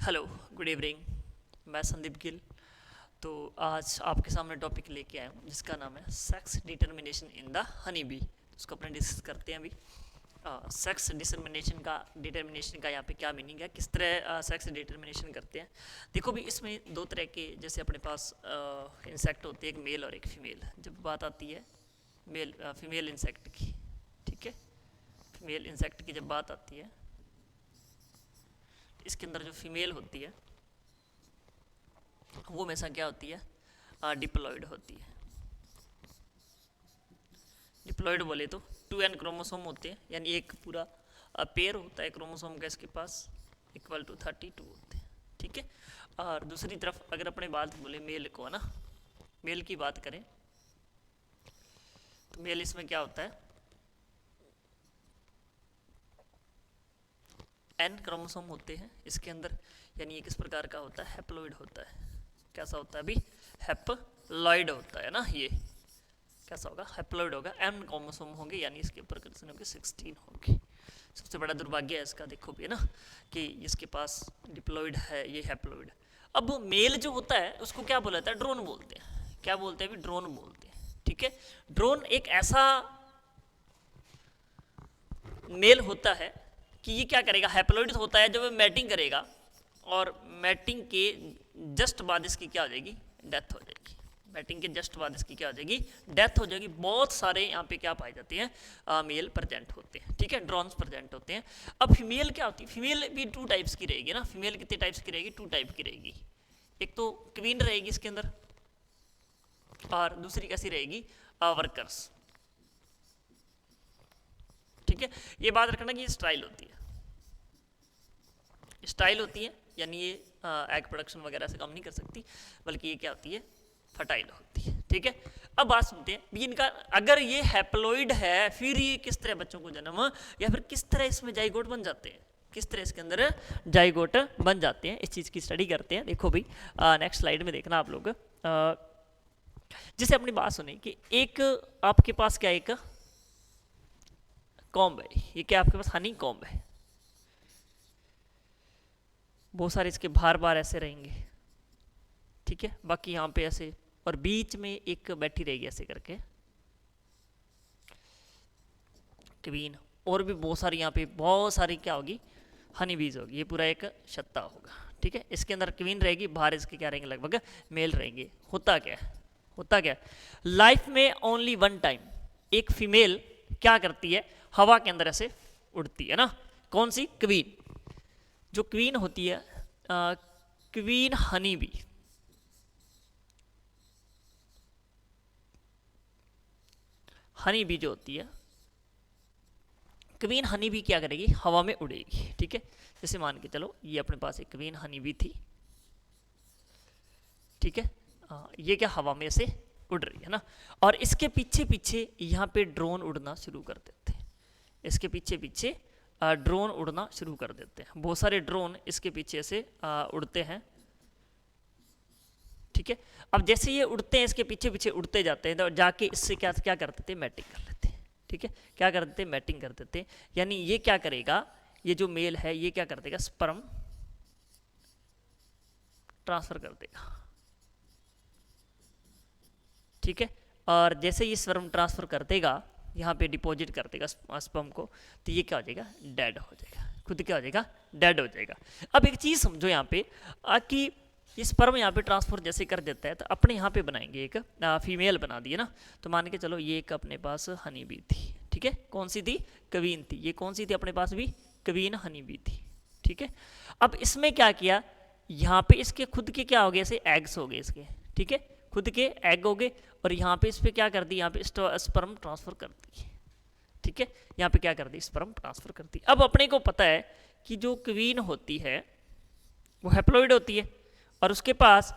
Hello, good evening. मैं संदीप गिल। तो आज आपके सामने टॉपिक लेके आया हूँ जिसका नाम है sex determination in the honey bee. उसको अपने डिस्कस करते हैं अभी। सेक्स डिटर्मिनेशन का यहाँ पे क्या मीनिंग है, किस तरह सेक्स डिटर्मिनेशन करते हैं। देखो भी इसमें दो तरह के जैसे अपने पास इंसेक्ट होते हैं, एक मेल और एक फीमेल। जब बात आती है फीमेल इंसेक्ट की, ठीक है, फीमेल इंसेक्ट की जब बात आती है, इसके अंदर जो फीमेल होती है वो हमेशा क्या होती है, डिप्लॉयड होती है। डिप्लॉयड बोले तो 2n क्रोमोसोम होते हैं, यानी एक पूरा पेयर होता है क्रोमोसोम का इसके पास, इक्वल टू 32 होते हैं, ठीक है। और दूसरी तरफ अगर अपने बात बोले मेल को, है ना, मेल की बात करें तो मेल इसमें क्या होता है, n क्रोमोसोम होते हैं इसके अंदर, यानी ये किस प्रकार का होता है, हैप्लॉइड होता है। कैसा होता है अभी, हैप्लॉइड होता है ना, ये कैसा होगा, हैप्लॉइड होगा। m क्रोमोसोम होंगे, यानी इसके ऊपर कितने होंगे, 16 होंगे। सबसे बड़ा दुर्भाग्य है इसका, देखो भी है ना, कि इसके पास डिप्लॉइड है, ये हैप्लॉइड। अब मेल जो होता है उसको क्या बोला जाता है, ड्रोन बोलते हैं। क्या बोलते हैं अभी, ड्रोन बोलते हैं, ठीक है। ड्रोन एक ऐसा मेल होता है कि ये क्या करेगा, हैप्लॉइड होता है, जब वो मैटिंग करेगा और मैटिंग के जस्ट बाद इसकी क्या हो जाएगी, डेथ हो जाएगी। मैटिंग के जस्ट बाद इसकी क्या हो जाएगी, डेथ हो जाएगी। बहुत सारे यहाँ पे क्या पाए जाते हैं, मेल प्रेजेंट होते हैं, ठीक है, ड्रोन्स प्रेजेंट होते हैं। अब फीमेल क्या होती है, फीमेल भी 2 टाइप्स की रहेगी ना। फीमेल कितने टाइप्स की रहेगी, 2 टाइप की रहेगी। एक तो क्वीन रहेगी इसके अंदर, और दूसरी कैसी रहेगी, वर्कर्स, ठीक है। ये बात रखना कि ये स्टाइल होती है, स्टाइल होती है, यानी ये एग प्रोडक्शन वगैरह से काम नहीं कर सकती, बल्कि ये क्या होती है, फर्टाइल होती है, ठीक है। अब बात सुनते हैं भी इनका, अगर ये हैप्लॉइड है फिर ये किस तरह बच्चों को जन्म, या फिर किस तरह इसमें जाइगोट बन जाते हैं, किस तरह इसके अंदर जाइगोट बन जाते हैं, इस चीज़ की स्टडी करते हैं। देखो भाई, नेक्स्ट स्लाइड में देखना आप लोग। जैसे अपनी बात सुनी कि एक आपके पास क्या, एक कॉम्ब है, ये क्या आपके पास हनी कॉम्ब है, बहुत सारे इसके बार बार ऐसे रहेंगे, ठीक है, बाकी यहाँ पे ऐसे, और बीच में एक बैठी रहेगी ऐसे करके क्वीन, और भी बहुत सारी यहाँ पे बहुत सारी क्या होगी, हनी बीज होगी। ये पूरा एक छत्ता होगा, ठीक है। इसके अंदर क्वीन रहेगी, बाहर इसके क्या रहेंगे, लगभग मेल रहेंगे। होता क्या है, होता क्या है, लाइफ में ओनली 1 टाइम एक फीमेल क्या करती है, हवा के अंदर ऐसे उड़ती है ना। कौन सी, क्वीन। जो क्वीन होती है, queen honey bee, honey bee जो होती है, क्वीन हनी बी क्या करेगी, हवा में उड़ेगी, ठीक है। जैसे मान के चलो ये अपने पास एक क्वीन हनी बी थी, ठीक है, ये क्या हवा में से उड़ रही है ना, और इसके पीछे पीछे यहाँ पे ड्रोन उड़ना शुरू कर देते हैं। इसके पीछे पीछे ड्रोन उड़ना शुरू कर देते हैं, बहुत सारे ड्रोन इसके पीछे से उड़ते हैं, ठीक है। अब जैसे ये उड़ते हैं, इसके पीछे पीछे उड़ते जाते हैं, तो जाके इससे क्या क्या कर देते हैं, मैटिंग कर लेते हैं, ठीक है। क्या कर देते हैं, मैटिंग कर देते हैं। यानी ये क्या करेगा, ये जो मेल है ये क्या कर देगा, स्पर्म ट्रांसफर कर देगा, ठीक है। और जैसे ये स्पर्म ट्रांसफर कर देगा, यहाँ पे डिपॉजिट कर देगा स्पर्म को, तो ये क्या हो जाएगा, डेड हो जाएगा, खुद क्या हो जाएगा, डेड हो जाएगा। अब एक चीज़ समझो यहाँ पे, कि ये स्पर्म यहाँ पे ट्रांसफर जैसे कर देता है, तो अपने यहाँ पे बनाएंगे एक फीमेल बना दी है ना। तो मान के चलो ये एक अपने पास हनी बी थी, ठीक है, कौन सी थी, क्वीन थी। ये कौन सी थी अपने पास भी, क्वीन हनी बी थी, ठीक है। अब इसमें क्या किया, यहाँ पे इसके खुद के क्या हो गए, ऐसे एग्स हो गए इसके, ठीक है, खुद के एग हो गए, और यहाँ पे इस पर क्या कर दी, यहाँ पे स्पर्म ट्रांसफर कर दी, ठीक है। यहाँ पे क्या कर दी, स्पर्म ट्रांसफर कर दी। अब अपने को पता है कि जो क्वीन होती है वो हैप्लॉइड होती है, और उसके पास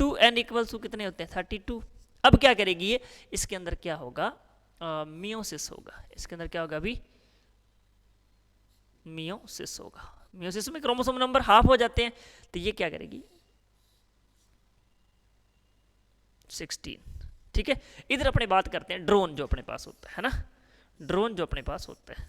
2n इक्वल्स टू कितने होते हैं, 32। अब क्या करेगी ये, इसके अंदर क्या होगा, मियोसिस होगा। इसके अंदर क्या होगा अभी, मियोसिस होगा। मियोसिस में क्रोमोसोम नंबर हाफ हो जाते हैं, तो ये क्या करेगी, 16, ठीक है। इधर अपने बात करते हैं ड्रोन जो अपने पास होता है ना, ड्रोन जो अपने पास होता है।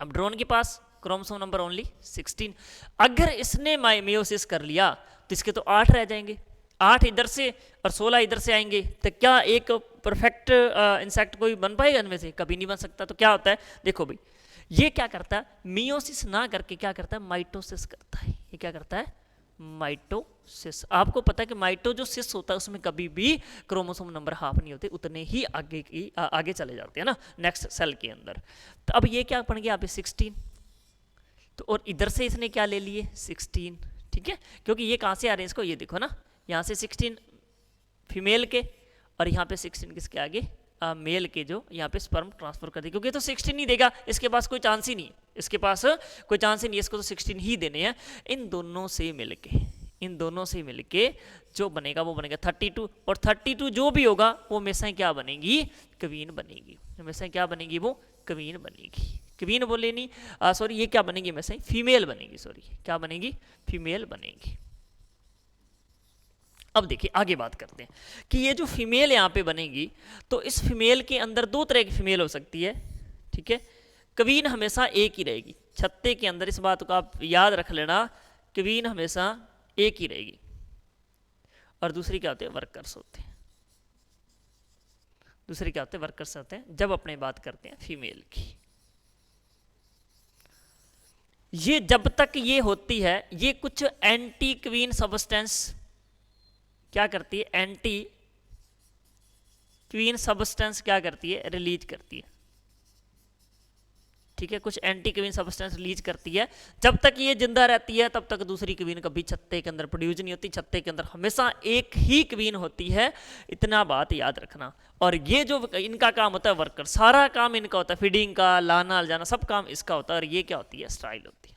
अब ड्रोन के पास क्रोमोसोम नंबर ओनली 16। अगर इसने मियोसिस कर लिया तो इसके तो 8 रह जाएंगे, 8 इधर से और 16 इधर से आएंगे, तो क्या एक परफेक्ट इंसेक्ट कोई बन पाएगा इनमें से? कभी नहीं बन सकता। तो क्या होता है, देखो भाई, ये क्या करता है, मियोसिस ना करके क्या करता है, माइटोसिस करता है। ये क्या करता है, माइटोसिस। आपको पता है कि माइटोसिस होता है उसमें कभी भी क्रोमोसोम नंबर हाफ नहीं होते, उतने ही आगे चले जाते हैं ना नेक्स्ट सेल के अंदर। तो अब ये क्या बन गया यहाँ पे 16, तो और इधर से इसने क्या ले लिए 16, ठीक है, क्योंकि ये कहाँ से आ रहे हैं इसको, ये देखो ना, यहाँ से 16 फीमेल के और यहाँ पे 16 किसके आगे, मेल के, जो यहाँ पे स्पर्म ट्रांसफर कर दे, क्योंकि तो 16 नहीं देगा, इसके पास कोई चांस ही नहीं, इसके पास कोई चांस ही नहीं, इसको तो 16 ही देने हैं। इन दोनों से मिलके जो बनेगा वो बनेगा 32, और 32 जो भी होगा वो हमेशा क्या बनेगी, क्वीन बनेगी, हमेशा क्या बनेगी, वो क्वीन बनेगी। क्वीन बोले नहीं, सॉरी, ये क्या बनेगी, हमेशा ही फीमेल बनेगी, सॉरी क्या बनेगी, फीमेल बनेगी। अब देखिए आगे बात करते हैं कि ये जो फीमेल यहाँ पे बनेगी, तो इस फीमेल के अंदर दो तरह की फीमेल हो सकती है, ठीक है। क्वीन हमेशा एक ही रहेगी, छत्ते के अंदर इस बात को आप याद रख लेना, क्वीन हमेशा एक ही रहेगी, और दूसरी क्या होते हैं, वर्कर्स होते हैं। दूसरे क्या होते हैं, वर्कर्स होते हैं, जब अपने बात करते हैं फीमेल की। ये जब तक ये होती है, ये कुछ एंटी क्वीन सब्सटेंस क्या करती है, एंटी क्वीन सब्सटेंस क्या करती है, रिलीज करती है, ठीक है, कुछ एंटी क्वीन सब्सटेंस रिलीज करती है। जब तक ये जिंदा रहती है तब तक दूसरी क्वीन कभी छत्ते के अंदर प्रोड्यूस नहीं होती, छत्ते के अंदर हमेशा एक ही क्वीन होती है, इतना बात याद रखना। और ये जो इनका काम होता है वर्कर, सारा काम इनका होता है, फीडिंग का, लाना ले जाना, सब काम इसका होता है, और ये क्या होती है, स्टाइल होती है।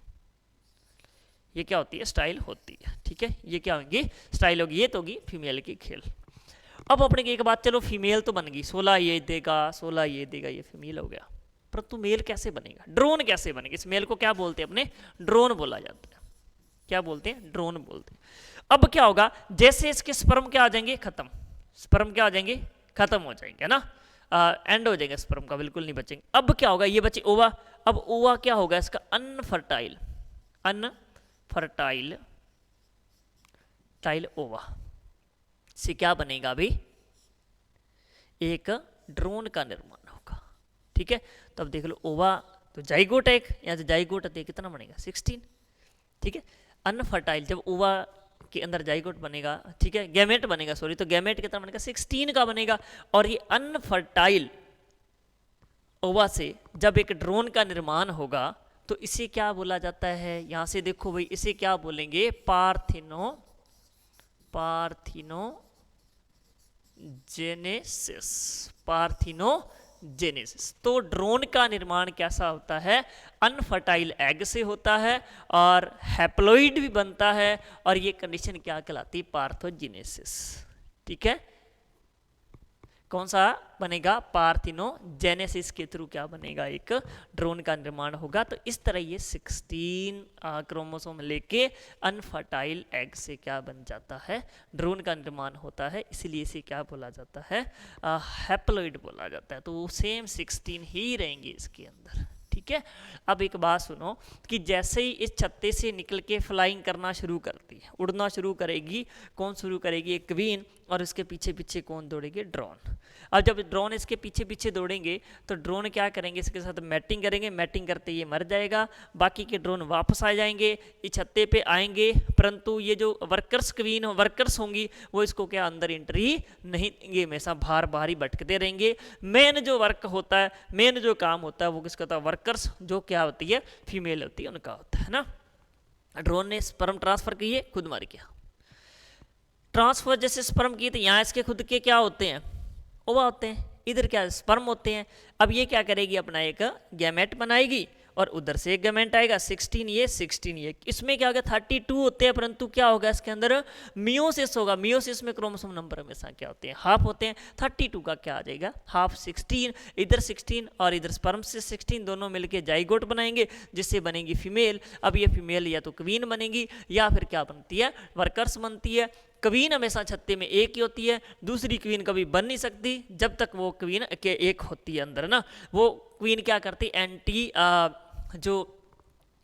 ये क्या होती है, स्टाइल होती है, ठीक है, ये क्या होगी, स्टाइल होगी। ये तो होगी फीमेल की खेल। अब अपने की एक बात, चलो फीमेल तो बन गई, 16 ये देगा, 16 ये देगा, ये फीमेल हो गया, परंतु मेल कैसे बनेगा, ड्रोन कैसे बनेगा? इस मेल को क्या बोलते हैं अपने, ड्रोन बोला जाता है। क्या बोलते हैं, ड्रोन बोलते हैं। अब क्या होगा, जैसे इसके स्पर्म क्या आ जाएंगे, खत्म, स्पर्म क्या आ जाएंगे, खत्म हो जाएंगे, है ना, एंड हो जाएगा स्पर्म का, बिल्कुल नहीं बचेंगे। अब क्या होगा, ये बचे ओवा। अब ओवा क्या होगा इसका, अनफर्टाइल, अनफर्टाइल टाइल ओवा से क्या बनेगा, अभी एक ड्रोन का निर्माण होगा, ठीक है। तो अब देख लो, ओवा तो जाइगोट एक, यहाँ से जाइगोट है, कितना बनेगा 16, ठीक है। अनफर्टाइल, जब ओवा के अंदर जाइगोट बनेगा, ठीक है, गैमेट बनेगा, सॉरी, तो गैमेट कितना बनेगा, 16 का बनेगा। और ये अनफर्टाइल ओवा से जब एक ड्रोन का निर्माण होगा तो इसे क्या बोला जाता है, यहां से देखो भाई, इसे क्या बोलेंगे, पार्थिनोजेनेसिस, पार्थिनोजेनेसिस। तो ड्रोन का निर्माण कैसा होता है, अनफर्टाइल एग से होता है, और हैप्लॉइड भी बनता है, और ये कंडीशन क्या कहलाती है, पार्थोजेनेसिस, ठीक है। कौन सा बनेगा, पार्थिनोजेनेसिस के थ्रू क्या बनेगा, एक ड्रोन का निर्माण होगा। तो इस तरह ये 16 क्रोमोसोम लेके अनफर्टाइल एग से क्या बन जाता है, ड्रोन का निर्माण होता है, इसलिए इसे क्या बोला जाता है, हैप्लॉइड बोला जाता है। तो सेम 16 ही रहेंगे इसके अंदर, ठीक है। अब एक बात सुनो कि जैसे ही इस छत्ते से निकल के फ्लाइंग करना शुरू करती है, उड़ना शुरू करेगी, कौन शुरू करेगी, एक क्वीन, और इसके पीछे पीछे कौन दौड़ेंगे, ड्रोन। अब जब ड्रोन इसके पीछे पीछे दौड़ेंगे तो ड्रोन क्या करेंगे, इसके साथ मैटिंग करेंगे, मैटिंग करते ये मर जाएगा, बाकी के ड्रोन वापस आ जाएंगे, इस छत्ते पे आएंगे, परंतु ये जो वर्कर्स क्वीन वर्कर्स होंगी वो इसको क्या अंदर एंट्री नहीं देंगे, हमेशा बाहर ही भटकते रहेंगे। मेन जो वर्क होता है, मेन जो काम होता है वो किसका होता है, वर्कर्स, जो क्या होती है, फीमेल होती है, उनका होता है ना। ड्रोन ने स्पर्म ट्रांसफर किए, खुद मर गया। ट्रांसफर जैसे स्पर्म किए तो यहाँ इसके खुद के क्या होते हैं, ओवा होते हैं, इधर क्या स्पर्म होते हैं। अब ये क्या करेगी, अपना एक गैमेट बनाएगी, और उधर से एक गैमेट आएगा, 16 ये 16 ये, इसमें क्या होगा, 32 होते हैं, परंतु क्या होगा इसके अंदर, मियोसिस होगा। मियोसिस में क्रोमोसोम नंबर हमेशा क्या होते हैं, हाफ होते हैं। 32 का क्या आ जाएगा, हाफ 16, इधर 16 और इधर स्पर्म से 16, दोनों मिलके जाइगोट बनाएंगे, जिससे बनेगी फीमेल। अब ये फीमेल या तो क्वीन बनेगी, या फिर क्या बनती है, वर्कर्स बनती है। क्वीन हमेशा छत्ते में एक ही होती है, दूसरी क्वीन कभी बन नहीं सकती जब तक वो क्वीन के एक होती है अंदर ना। वो क्वीन क्या करती, एंटी जो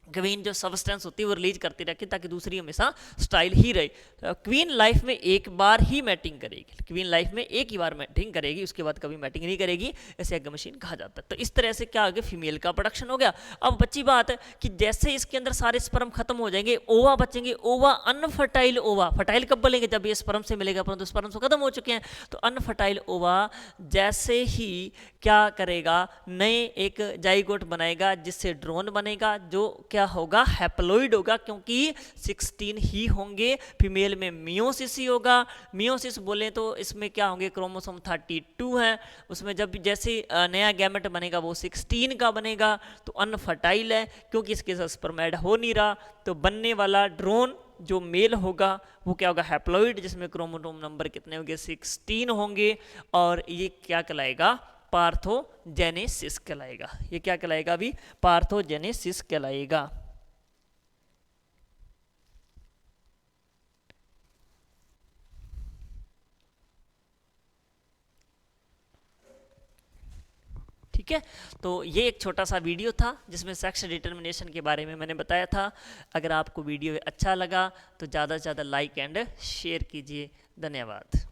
क्वीन जो सब्सटेंस होती है वो रिलीज करती रखे ताकि दूसरी हमेशा स्टाइल ही रहे। क्वीन लाइफ में एक बार ही मैटिंग करेगी, क्वीन लाइफ में एक ही बार मैटिंग करेगी, उसके बाद कभी मैटिंग नहीं करेगी, ऐसे एग मशीन कहा जाता है। तो इस तरह से क्या हो गया, फीमेल का प्रोडक्शन हो गया। अब बच्ची बात है कि जैसे इसके अंदर सारे स्पर्म खत्म हो जाएंगे, ओवा बचेंगे, ओवा अनफर्टाइल ओवा, फर्टाइल कब बोलेंगे जब ये स्पर्म से मिलेगा, परंतु स्पर्म से खत्म हो चुके हैं। तो अनफर्टाइल ओवा जैसे ही क्या करेगा, नए एक जाइगोट बनाएगा जिससे ड्रोन बनेगा, जो क्या होगा, हैप्लॉइड होगा, क्योंकि 16 ही होंगे। फीमेल में मियोसिस ही होगा। मियोसिस बोले तो इसमें क्या होंगे, क्रोमोसोम 32 है, उसमें जब जैसे नया गैमेट बनेगा वो 16 का बनेगा। तो अनफर्टाइल है क्योंकि इसके साथ स्पर्मेड हो नहीं रहा। तो बनने वाला ड्रोन जो मेल होगा वो क्या होगा, हैप्लॉइड, जिसमें क्रोमोसोम नंबर कितने होंगे, 16 होंगे। और ये क्या कहलाएगा, पार्थोजेनेसिस कहलाएगा। ये क्या कहलाएगा, अभी पार्थोजेनेसिस कहलाएगा। ठीक है, तो ये एक छोटा सा वीडियो था जिसमें सेक्स डिटर्मिनेशन के बारे में मैंने बताया था। अगर आपको वीडियो अच्छा लगा तो ज़्यादा से ज़्यादा लाइक एंड शेयर कीजिए। धन्यवाद।